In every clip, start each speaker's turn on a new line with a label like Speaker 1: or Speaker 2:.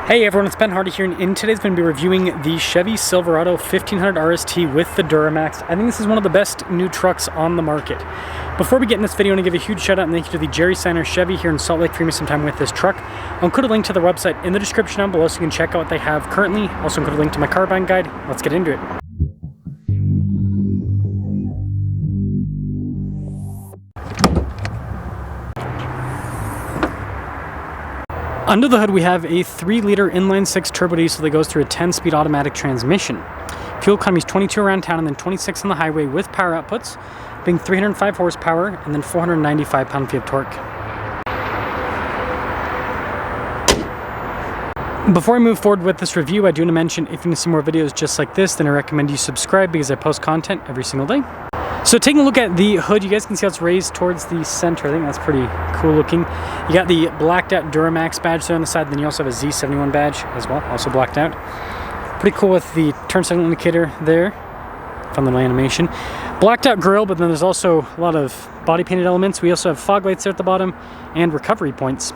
Speaker 1: Hey everyone, it's Ben Hardy here, and in today's going to be reviewing the Chevy Silverado 1500 RST with the Duramax. I think this is one of the best new trucks on the market. Before we get in this video, I want to give a huge shout out and thank you to the Jerry Signer Chevy here in Salt Lake for giving me some time with this truck. I'll include a link to their website in the description down below so you can check out what they have currently. Also include a link to my car buying guide. Let's get into it. Under the hood, we have a 3-liter inline-6 turbo diesel that goes through a 10-speed automatic transmission. Fuel economy is 22 around town and then 26 on the highway with power outputs, being 305 horsepower and then 495 pound-feet of torque. Before I move forward with this review, I do want to mention if you want to see more videos just like this, then I recommend you subscribe because I post content every single day. So taking a look at the hood, you guys can see how it's raised towards the center. I think that's pretty cool looking. You got the blacked out Duramax badge there on the side, then you also have a Z71 badge as well, also blacked out. Pretty cool with the turn signal indicator there. Fun little animation. Blacked out grille, but then there's also a lot of body painted elements. We also have fog lights there at the bottom and recovery points.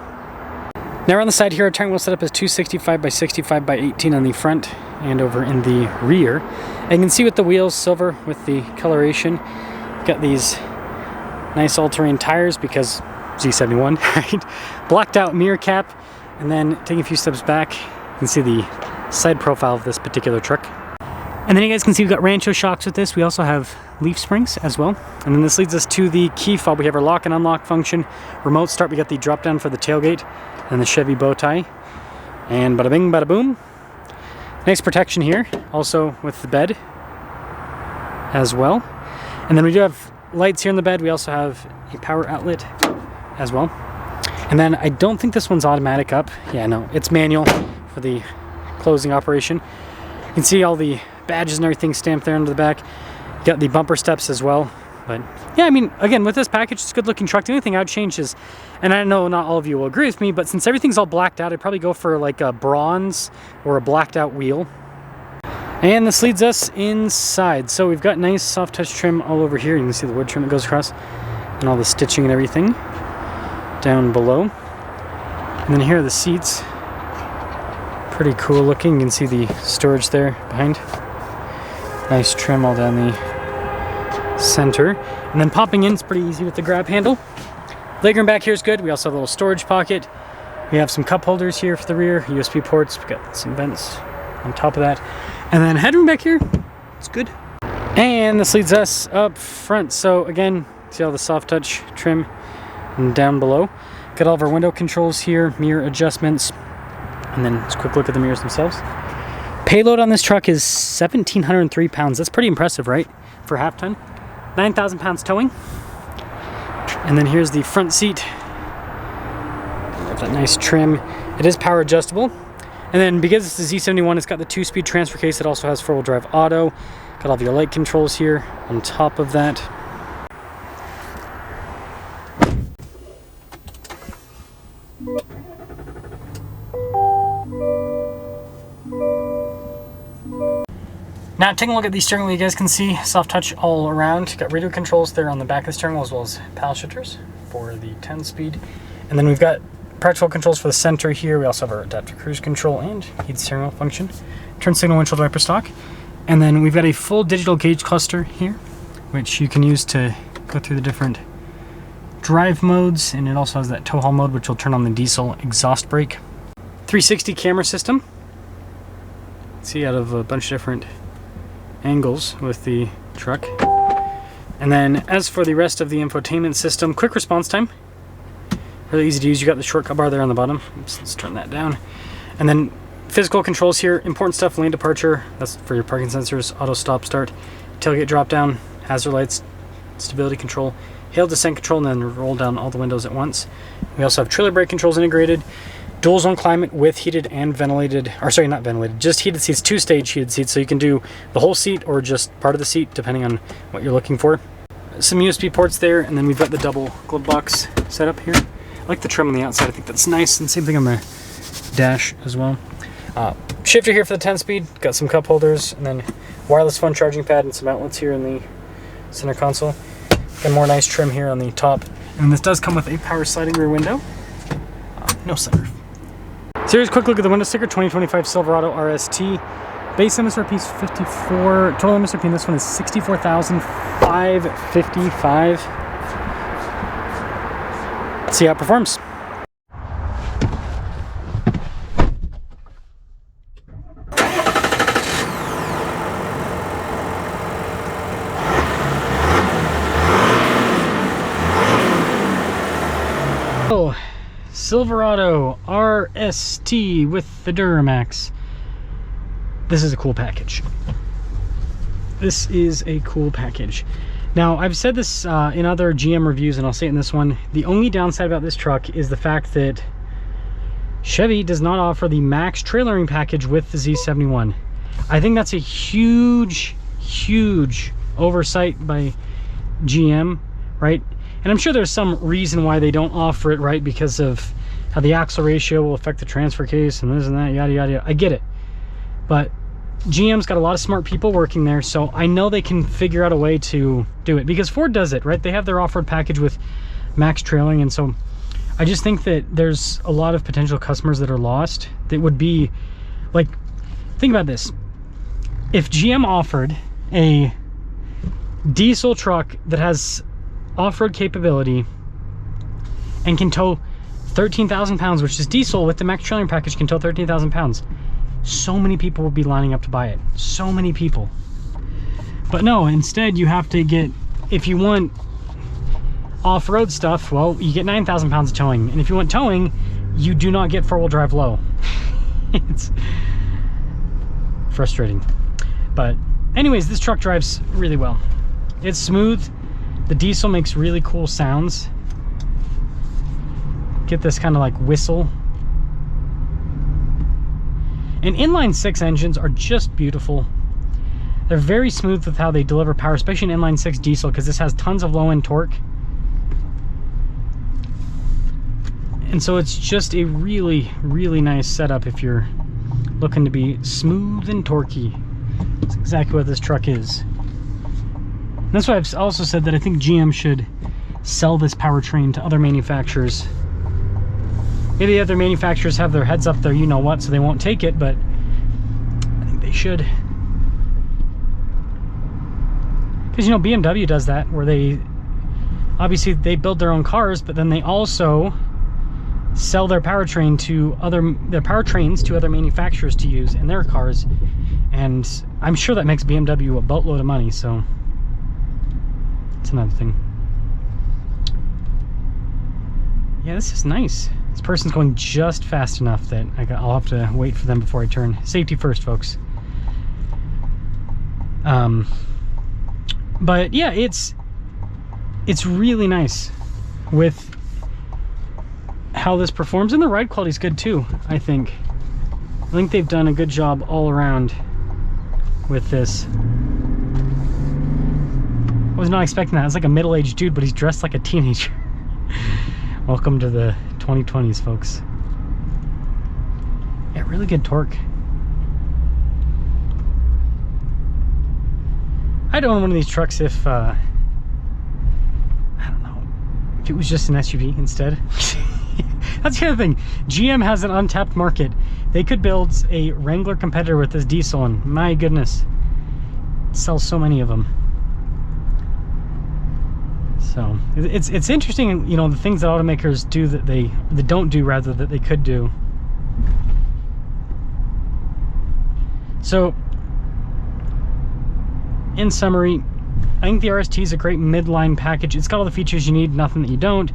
Speaker 1: Now on the side here, our turn wheel setup is 265 by 65 by 18 on the front and over in the rear. And you can see with the wheels, silver with the coloration. We've got these nice all-terrain tires because Z71, right? Blacked out mirror cap, and then taking a few steps back, you can see the side profile of this particular truck. And then you guys can see we've got Rancho shocks with this. We also have leaf springs as well. And then this leads us to the key fob. We have our lock and unlock function. Remote start, we got the drop down for the tailgate and the Chevy bow tie. And bada bing, bada boom. Nice protection here, also with the bed as well. And then we do have lights here in the bed. We also have a power outlet as well. And then I don't think this one's automatic up. Yeah, no, it's manual for the closing operation. You can see all the badges and everything stamped there under the back. You got the bumper steps as well. But yeah, I mean, again, with this package, it's a good looking truck. The only thing I would change is, and I know not all of you will agree with me, but since everything's all blacked out, I'd probably go for like a bronze or a blacked out wheel. And this leads us inside. So we've got nice soft touch trim all over here. You can see the wood trim that goes across and all the stitching and everything down below. And then here are the seats. Pretty cool looking. You can see the storage there behind. Nice trim all down the center. And then popping in is pretty easy with the grab handle. Legroom back here is good. We also have a little storage pocket. We have some cup holders here for the rear, USB ports. We've got some vents on top of that. And then headroom back here, it's good. And this leads us up front. So again, see all the soft touch trim and down below. Got all of our window controls here, mirror adjustments, and then just a quick look at the mirrors themselves. Payload on this truck is 1,703 pounds. That's pretty impressive, right? For half ton. 9,000 pounds towing. And then here's the front seat. Got that nice trim. It is power adjustable. And then because it's the Z71, it's got the 2-speed transfer case. It also has 4-wheel drive auto. Got all of your light controls here on top of that. Now taking a look at the steering wheel, you guys can see soft touch all around. Got radio controls there on the back of the steering wheel as well as paddle shifters for the 10-speed. And then we've got practical controls for the center here. We also have our adaptive cruise control and heated steering wheel function. Turn signal, windshield wiper stock. And then we've got a full digital gauge cluster here, which you can use to go through the different drive modes. And it also has that tow haul mode, which will turn on the diesel exhaust brake. 360 camera system. See, out of a bunch of different angles with the truck. And then as for the rest of the infotainment system, quick response time. Really easy to use. You got the shortcut bar there on the bottom. Oops, let's turn that down. And then physical controls here, important stuff, lane departure, that's for your parking sensors, auto stop start, tailgate drop down, hazard lights, stability control, hail descent control, and then roll down all the windows at once. We also have trailer brake controls integrated, dual zone climate with heated and ventilated, or sorry, not ventilated, just heated seats, 2-stage heated seats, so you can do the whole seat or just part of the seat depending on what you're looking for. Some USB ports there, and then we've got the double glove box set up here. I like the trim on the outside, I think that's nice, and same thing on the dash as well. Shifter here for the 10-speed, got some cup holders, and then wireless phone charging pad and some outlets here in the center console. Got more nice trim here on the top, and this does come with a power sliding rear window. No sunroof. So So here's a quick look at the window sticker, 2025 Silverado RST. Base MSRP is 54, total MSRP in this one is 64,555. Let's see how it performs. Oh, Silverado RST with the Duramax. This is a cool package. This is a cool package. Now, I've said this in other GM reviews, and I'll say it in this one. The only downside about this truck is the fact that Chevy does not offer the max trailering package with the Z71. I think that's a huge, huge oversight by GM, right? And I'm sure there's some reason why they don't offer it, right? Because of how the axle ratio will affect the transfer case and this and that, yada, yada, yada. I get it. But GM's got a lot of smart people working there, so I know they can figure out a way to do it. Because Ford does it, right? They have their off-road package with max trailing, and so I just think that there's a lot of potential customers that are lost that would be, like, think about this. If GM offered a diesel truck that has off-road capability and can tow 13,000 pounds, which is diesel with the max trailing package, can tow 13,000 pounds, so many people would be lining up to buy it. So many people. But no, instead you have to get, if you want off-road stuff, well, you get 9,000 pounds of towing. And if you want towing, you do not get four-wheel drive low. It's frustrating. But anyways, this truck drives really well. It's smooth. The diesel makes really cool sounds. Get this kind of like whistle. And inline six engines are just beautiful. They're very smooth with how they deliver power, especially in inline six diesel, because this has tons of low end torque. And so it's just a really, really nice setup if you're looking to be smooth and torquey. That's exactly what this truck is. And that's why I've also said that I think GM should sell this powertrain to other manufacturers. Maybe the other manufacturers have their heads up there, you know what, so they won't take it, but I think they should. Because, you know, BMW does that, where they, obviously they build their own cars, but then they also sell their powertrains to other manufacturers to use in their cars. And I'm sure that makes BMW a boatload of money, so that's another thing. Yeah, this is nice. This person's going just fast enough that I'll have to wait for them before I turn. Safety first, folks. But yeah, it's really nice with how this performs, and the ride quality is good too. I think they've done a good job all around with this. I was not expecting that. It's like a middle-aged dude, but he's dressed like a teenager. Welcome to the 2020s, folks. Yeah, really good torque. I'd own one of these trucks if, I don't know, if it was just an SUV instead. That's the other thing. GM has an untapped market. They could build a Wrangler competitor with this diesel, and my goodness, sell so many of them. So it's interesting, you know, the things that automakers do that they don't do, rather, that they could do. So in summary, I think the RST is a great midline package. It's got all the features you need, nothing that you don't.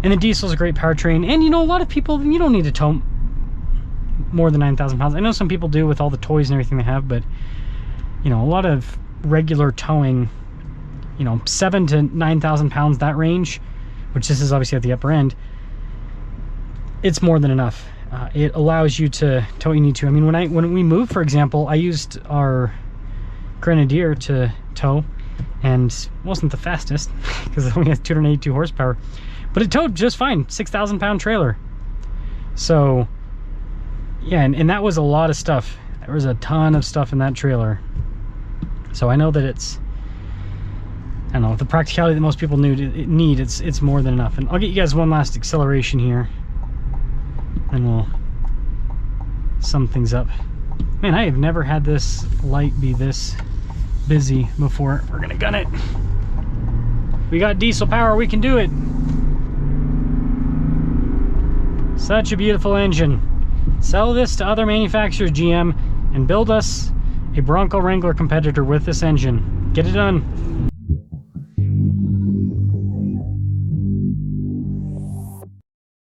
Speaker 1: And the diesel is a great powertrain. And you know, a lot of people, you don't need to tow more than 9,000 pounds. I know some people do with all the toys and everything they have, but you know, a lot of regular towing, you know, 7,000 to 9,000 pounds, that range, which this is obviously at the upper end, it's more than enough. It allows you to tow what you need to. I mean, when we moved, for example, I used our Grenadier to tow, and it wasn't the fastest because it only has 282 horsepower, but it towed just fine. 6,000 pound trailer. So yeah, and that was a lot of stuff. There was a ton of stuff in that trailer. So I know that it's, I don't know, the practicality that most people need, it's more than enough. And I'll get you guys one last acceleration here, and we'll sum things up. Man, I have never had this light be this busy before. We're gonna gun it. We got diesel power, we can do it. Such a beautiful engine. Sell this to other manufacturers, GM, and build us a Bronco Wrangler competitor with this engine. Get it done.